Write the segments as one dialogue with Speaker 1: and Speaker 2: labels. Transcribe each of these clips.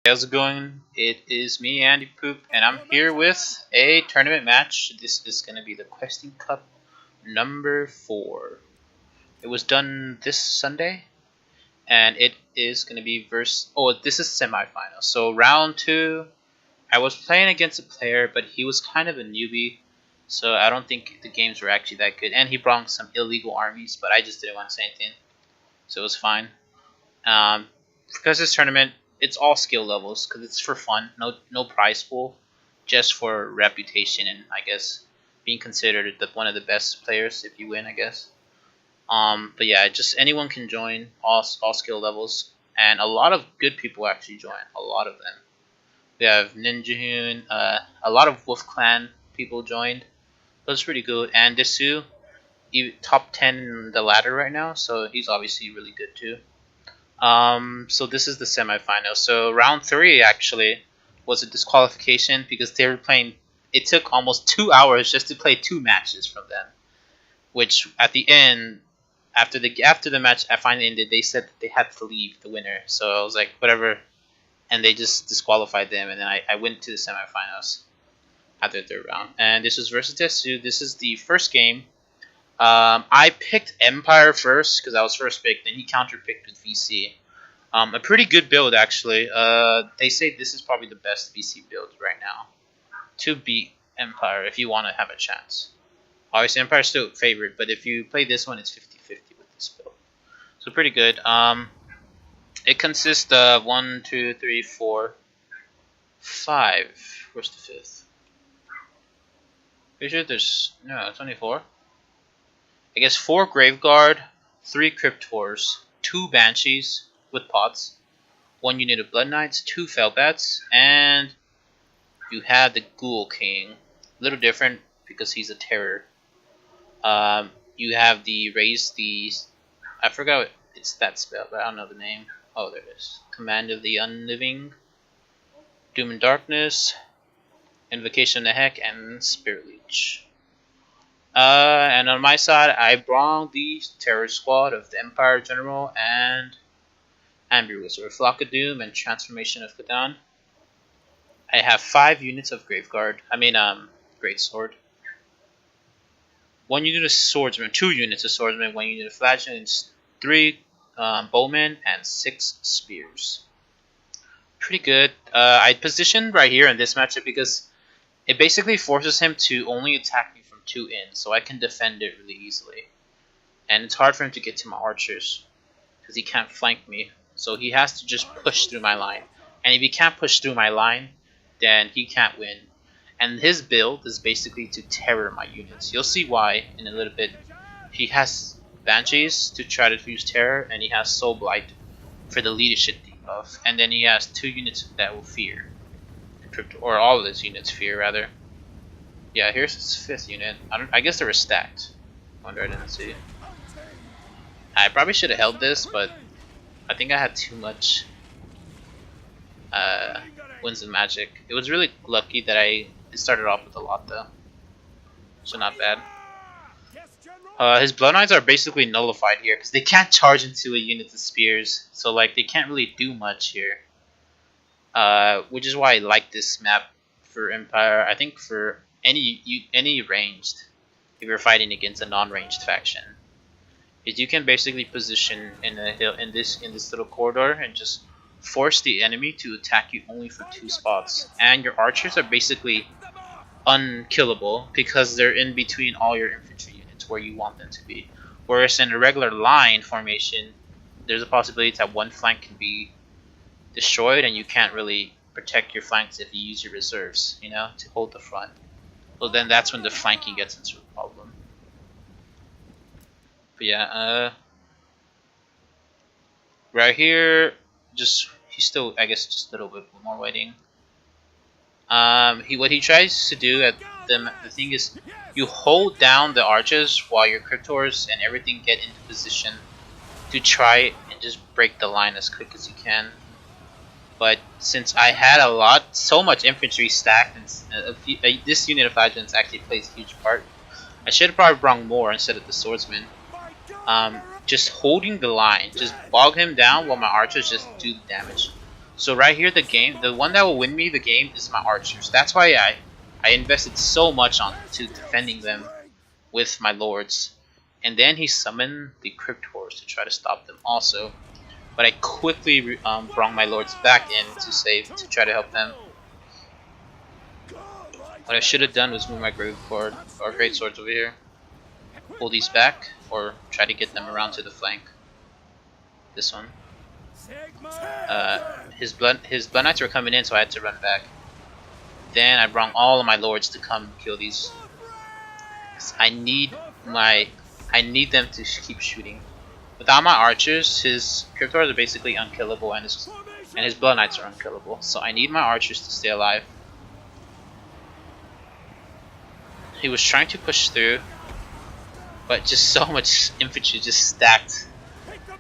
Speaker 1: How's it going? It is me, Andy Poop, and I'm here with a tournament match. This is going to be the Questing Cup number 4. It was done this Sunday, and it is going to be versus. Oh, this is semifinal. So round 2, I was playing against a player, but he was kind of a newbie, so I don't think the games were actually that good. And he brought some illegal armies, but I just didn't want to say anything, so it was fine. Because this tournament, it's all skill levels because it's for fun. No prize pool, just for reputation and I guess being considered one of the best players if you win. I guess. But yeah, just anyone can join all skill levels, and a lot of good people actually join. A lot of them. We have Ninja Hoon, a lot of Wolf Clan people joined. That's pretty good. And Desu, top 10 in the ladder right now, so he's obviously really good too. So this is the semifinal. So round 3 actually was a disqualification because they were playing. It took almost 2 hours just to play 2 matches from them, which at the end, after the match finally ended, they said that they had to leave the winner. So I was like, whatever, and they just disqualified them, and then I went to the semifinals after the 3rd round, and this was versus Tetsu. This is the first game. I picked Empire first because I was first picked, then he counter-picked with VC. A pretty good build, actually. They say this is probably the best VC build right now to beat Empire if you want to have a chance. Obviously, Empire's still favored, but if you play this one, it's 50-50 with this build. So pretty good. It consists of 1, 2, 3, 4, 5. Where's the 5th? Pretty sure there's... No, it's only 4. I guess 4 Graveguard, 3 Cryptors, 2 Banshees with pots, 1 unit of Blood Knights, 2 Felbats, and you have the Ghoul King. A little different because he's a terror. You have the raise the... I forgot it's that spell, but I don't know the name. Oh, there it is. Command of the Unliving, Doom and Darkness, Invocation of the Heck, and Spirit Leech. And on my side, I brought the Terror Squad of the Empire General and Amber Wizard, Flock of Doom, and Transformation of Kadan. I have 5 units of Graveguard. Greatsword. 1 unit of Swordsman, 2 units of Swordsman, 1 unit of Flagellants, 3 Bowmen, and 6 Spears. Pretty good. I positioned right here in this matchup because it basically forces him to only attack me from 2 in, so I can defend it really easily. And it's hard for him to get to my archers because he can't flank me, so he has to just push through my line. And if he can't push through my line, then he can't win. And his build is basically to terror my units. You'll see why in a little bit. He has Banshees to try to use terror, and he has Soul Blight for the leadership debuff. And then he has 2 units that will fear. Or all of his units fear, rather. Yeah, here's his 5th unit. I guess they were stacked. Wonder I didn't see. I probably should have held this, but I think I had too much Winds of Magic. It was really lucky that it started off with a lot, though. So not bad. His Blood Knights are basically nullified here because they can't charge into a unit of spears. So like they can't really do much here. Which is why I like this map for Empire. I think for any ranged, if you're fighting against a non-ranged faction, is you can basically position in a hill in this little corridor and just force the enemy to attack you only for 2 spots. And your archers are basically unkillable because they're in between all your infantry units where you want them to be. Whereas in a regular line formation, there's a possibility that one flank can be destroyed and you can't really protect your flanks if you use your reserves, to hold the front. Well, then that's when the flanking gets into a problem. But yeah, right here, he's still, I guess, just a little bit more waiting. What he tries to do at the thing is, you hold down the archers while your Cryptors and everything get into position to try and just break the line as quick as you can. But since I had so much infantry stacked, and this unit of Flagellants actually plays a huge part, I should have probably brought more instead of the Swordsman. Just holding the line, just bog him down while my archers just do the damage. So right here, the one that will win me the game is my archers. That's why I invested so much on to defending them with my lords. And then he summoned the cryptors to try to stop them also. But I quickly brought my lords back in to save, to try to help them. What I should have done was move my great swords over here, pull these back, or try to get them around to the flank. This one. His blood knights were coming in, so I had to run back. Then I brought all of my lords to come kill these. I need them to keep shooting. Without my archers, his cryptors are basically unkillable, and his blood knights are unkillable. So I need my archers to stay alive. He was trying to push through, but just so much infantry just stacked.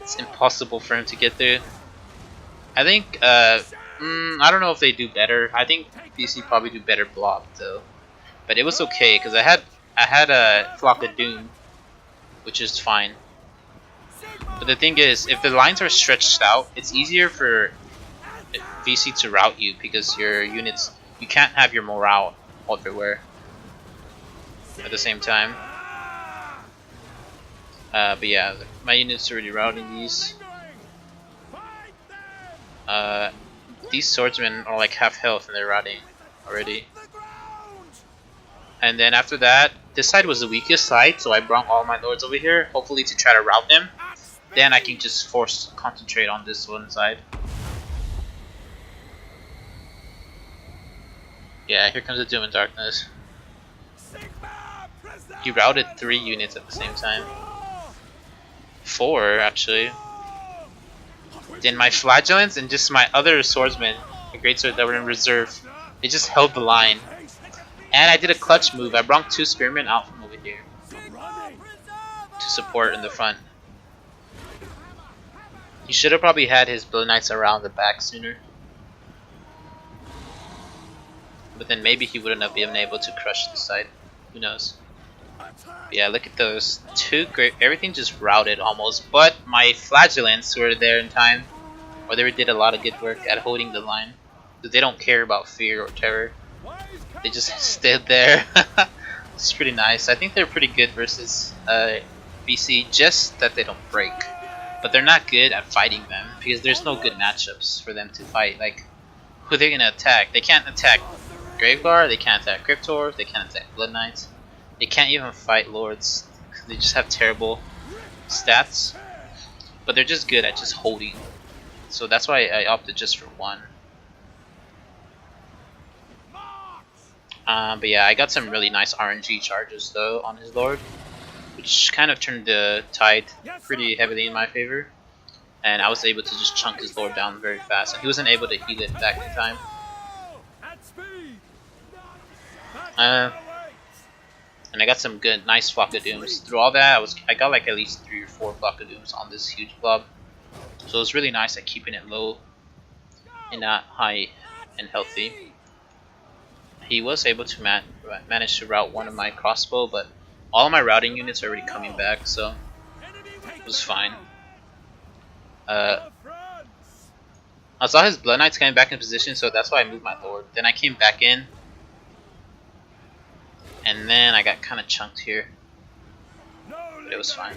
Speaker 1: It's impossible for him to get through. I think, I don't know if they do better. I think BC probably do better block though. But it was okay because I had a Flock of Doom, which is fine. But the thing is, if the lines are stretched out, it's easier for VC to rout you because your units, you can't have your morale everywhere at the same time. But yeah, my units are already routing these. These swordsmen are like half health and they're routing already. And then after that, this side was the weakest side, so I brought all my lords over here, hopefully to try to rout them. Then I can just concentrate on this one side. Yeah, here comes the Doom and Darkness. He routed 3 units at the same time. 4 actually. Then my Flagellants and just my other swordsmen, the greatsword that were in reserve, they just held the line. And I did a clutch move. I brought 2 spearmen out from over here to support in the front. He should have probably had his blood knights around the back sooner. But then maybe he wouldn't have been able to crush this side. Who knows? But yeah, look at those 2 great. Everything just routed almost. But my Flagellants were there in time, or they did a lot of good work at holding the line. So they don't care about fear or terror. They just stood there. It's pretty nice. I think they're pretty good versus BC, just that they don't break. But they're not good at fighting them because there's no good matchups for them to fight. Like, who are they gonna attack? They can't attack Graveguard, they can't attack Cryptors, they can't attack Blood Knights. They can't even fight Lords. They just have terrible stats. But they're just good at just holding. So that's why I opted just for 1. But yeah, I got some really nice RNG charges though on his Lord, which kind of turned the tide pretty heavily in my favor. And I was able to just chunk his Lord down very fast, and he wasn't able to heal it back in time. And I got some good, nice Flock of Dooms. Through all that, I got like at least 3 or 4 Flock of Dooms on this huge blob. So it was really nice at keeping it low and not high and healthy. He was able to manage to rout one of my crossbow, but all of my routing units are already coming back, so it was fine. I saw his Blood Knights coming back in position, so that's why I moved my Lord. Then I came back in, and then I got kind of chunked here, but it was fine.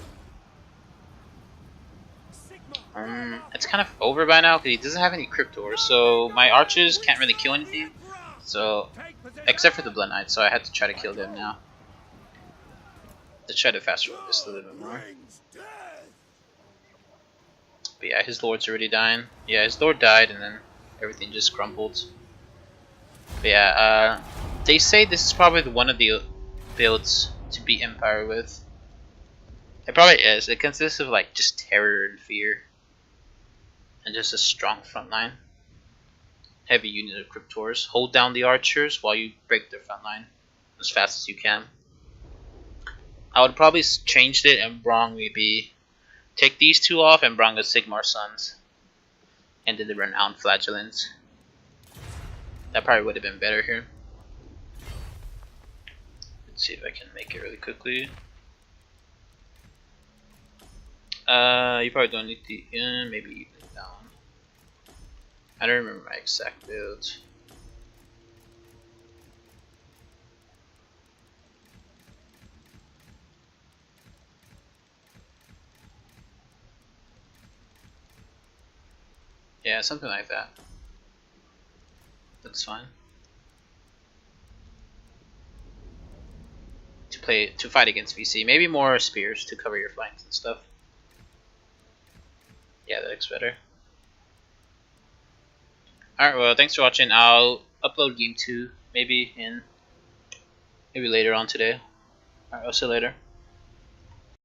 Speaker 1: It's kind of over by now because he doesn't have any Cryptors, so my archers can't really kill anything. So, except for the Blood Knights, so I had to try to kill them now. Let's try to fast forward this a little bit more. But yeah, his Lord's already dying. Yeah, his Lord died, and then everything just crumbled. But yeah, they say this is probably one of the builds to beat Empire with. It probably is. It consists of like just terror and fear, and just a strong front line. Heavy unit of Cryptors. Hold down the archers while you break their front line as fast as you can. I would probably change it and bring maybe take these 2 off and bring the Sigmar Sons and then the Renowned Flagellants. That probably would have been better here. Let's see if I can make it really quickly. You probably don't need the maybe even down. I don't remember my exact build. Yeah, something like that. That's fine. To fight against VC, maybe more spears to cover your flanks and stuff. Yeah, that looks better. Alright, well, thanks for watching. I'll upload game 2 maybe later on today. Alright, I'll see you later.